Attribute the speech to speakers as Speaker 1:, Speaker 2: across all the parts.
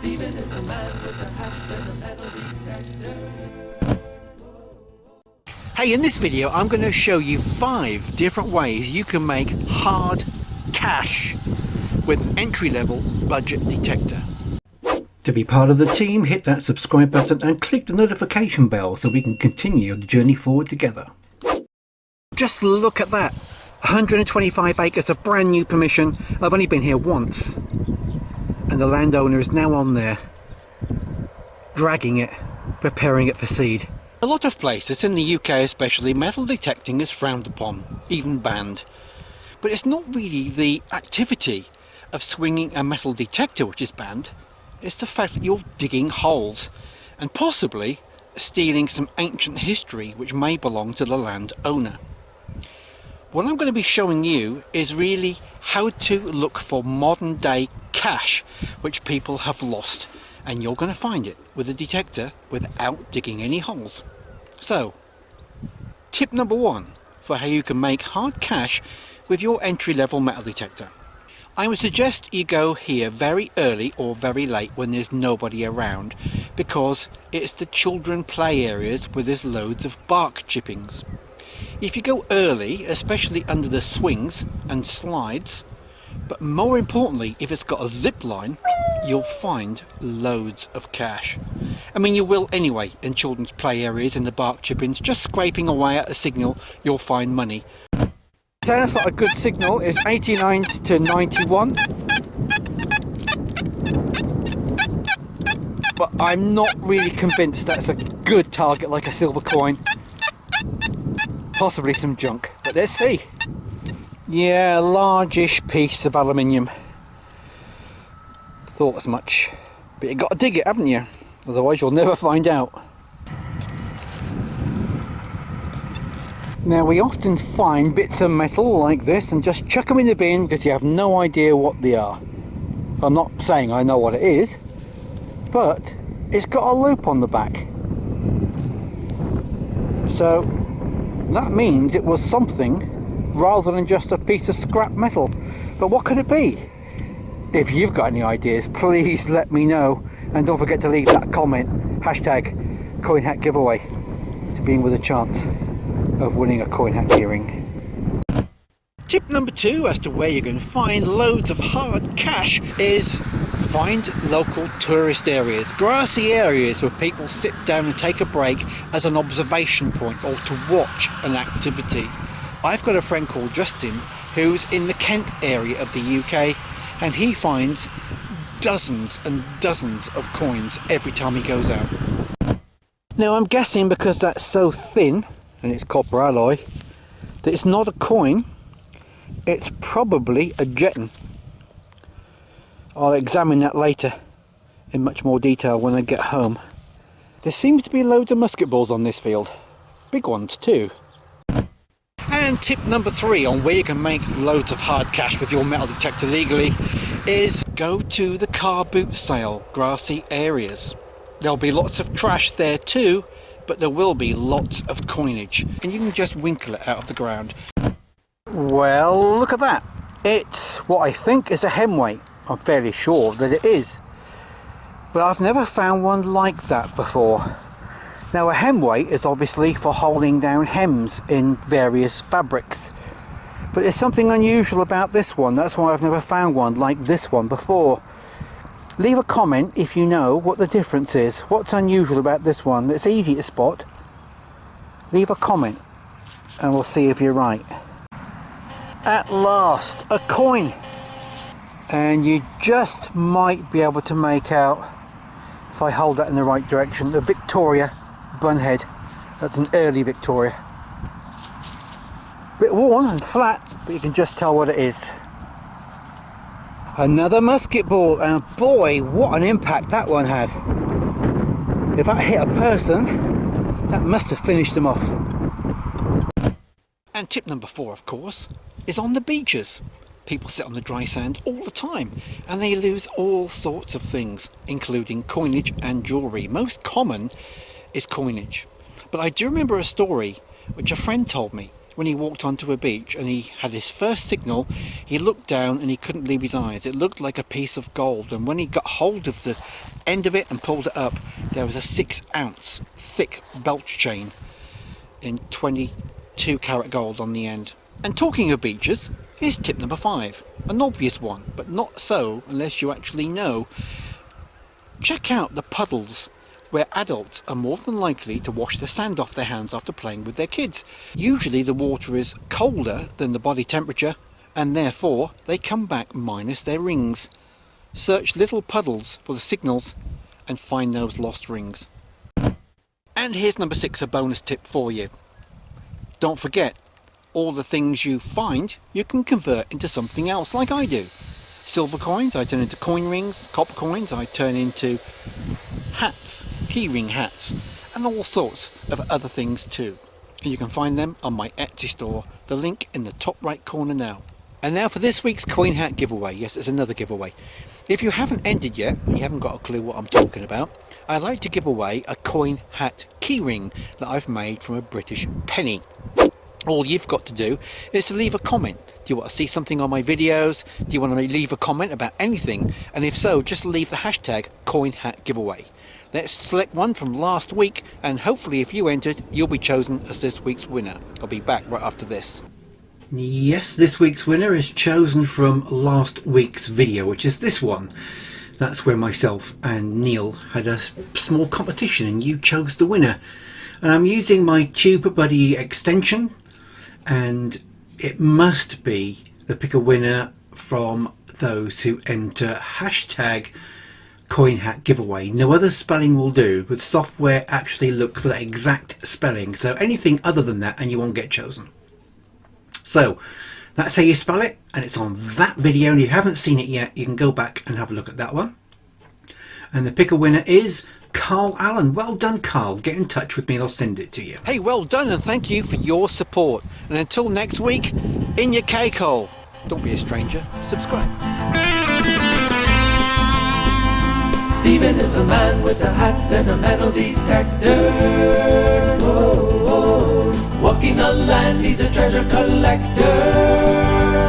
Speaker 1: Steven is the man with the hat and the metal detector.
Speaker 2: Hey, in this video I'm going to show you 5 different ways you can make hard cash with entry-level budget detector. To be part of the team, hit that subscribe button and click the notification bell so we can continue the journey forward together. Just look at that, 125 acres of brand new permission. I've only been here once and the landowner is now on there dragging it, preparing it for seed. A lot of places, in the UK especially, metal detecting is frowned upon, even banned. But it's not really the activity of swinging a metal detector which is banned, it's the fact that you're digging holes and possibly stealing some ancient history which may belong to the landowner. What I'm going to be showing you is really how to look for modern day cash which people have lost, and you're going to find it with a detector without digging any holes. So, tip number 1 for how you can make hard cash with your entry-level metal detector. I would suggest you go here very early or very late when there's nobody around, because it's the children play areas where there's loads of bark chippings. If you go early, especially under the swings and slides, but more importantly if it's got a zip line, you'll find loads of cash. I mean, you will anyway in children's play areas in the bark chippings, just scraping away at a signal you'll find money. Sounds like a good signal. Is 89 to 91, but I'm not really convinced that's a good target like a silver coin. Possibly some junk, but let's see. Yeah, largish piece of aluminium. Thought as much, but you got to dig it, haven't you? Otherwise you'll never find out. Now, we often find bits of metal like this and just chuck them in the bin because you have no idea what they are. I'm not saying I know what it is, but it's got a loop on the back. So that means it was something rather than just a piece of scrap metal. But what could it be? If you've got any ideas, please let me know, and don't forget to leave that comment, hashtag CoinHack giveaway, to be in with a chance of winning a CoinHack earring. Tip number 2 as to where you're going to find loads of hard cash is find local tourist areas, grassy areas where people sit down and take a break as an observation point or to watch an activity. I've got a friend called Justin who's in the Kent area of the UK, and he finds dozens and dozens of coins every time he goes out. Now, I'm guessing because that's so thin and it's copper alloy that it's not a coin, it's probably a jeton. I'll examine that later in much more detail when I get home. There seems to be loads of musket balls on this field, big ones too. And tip number 3 on where you can make loads of hard cash with your metal detector legally is go to the car boot sale grassy areas. There'll be lots of trash there too, but there will be lots of coinage, and you can just winkle it out of the ground. Well, look at that. It's what I think is a hem weight. I'm fairly sure that it is, but I've never found one like that before. Now, a hem weight is obviously for holding down hems in various fabrics, but there's something unusual about this one. That's why I've never found one like this one before. Leave a comment if you know what the difference is. What's unusual about this one? It's easy to spot. Leave a comment and we'll see if you're right. At last, a coin. And you just might be able to make out, if I hold that in the right direction, the Victoria bunhead. That's an early Victoria. Bit worn and flat, but you can just tell what it is. Another musket ball, and boy, what an impact that one had. If that hit a person, that must have finished them off. And tip number 4, of course, is on the beaches. People sit on the dry sand all the time and they lose all sorts of things, including coinage and jewellery. Most common is coinage. But I do remember a story which a friend told me when he walked onto a beach and he had his first signal. He looked down and he couldn't believe his eyes. It looked like a piece of gold, and when he got hold of the end of it and pulled it up, there was a 6-ounce thick belt chain in 22 karat gold on the end. And talking of beaches, here's tip number 5, an obvious one, but not so unless you actually know. Check out the puddles where adults are more than likely to wash the sand off their hands after playing with their kids. Usually the water is colder than the body temperature, and therefore they come back minus their rings. Search little puddles for the signals and find those lost rings. And here's number 6, a bonus tip for you. Don't forget, all the things you find you can convert into something else, like I do. Silver coins I turn into coin rings, copper coins I turn into hats, keyring hats, and all sorts of other things too. And you can find them on my Etsy store, the link in the top right corner now. And now for this week's coin hat giveaway. Yes, it's another giveaway. If you haven't entered yet, and you haven't got a clue what I'm talking about, I'd like to give away a coin hat keyring that I've made from a British penny. All you've got to do is to leave a comment. Do you want to see something on my videos? Do you want to leave a comment about anything? And if so, just leave the hashtag #CoinHatGiveaway. Let's select one from last week, and hopefully if you entered, you'll be chosen as this week's winner. I'll be back right after this. Yes, this week's winner is chosen from last week's video, which is this one. That's where myself and Neil had a small competition and you chose the winner. And I'm using my Tube Buddy extension, and it must be the pick a winner from those who enter hashtag #CoinHatGiveaway. No other spelling will do, but software actually look for that exact spelling, so anything other than that and you won't get chosen. So that's how you spell it, and it's on that video, and if you haven't seen it yet you can go back and have a look at that one. And the pick a winner is Carl Allen. Well done, Carl. Get in touch with me and I'll send it to you. Hey, well done, and thank you for your support. And until next week, in your cake hole. Don't be a stranger. Subscribe.
Speaker 1: Steven is the man with the hat and a metal detector. Whoa, whoa. Walking the land, he's a treasure collector.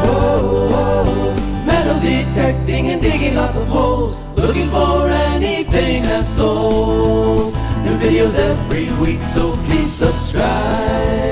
Speaker 1: Whoa, whoa. Metal detecting and digging lots of holes, looking for anything that's old. New videos every week, so please subscribe.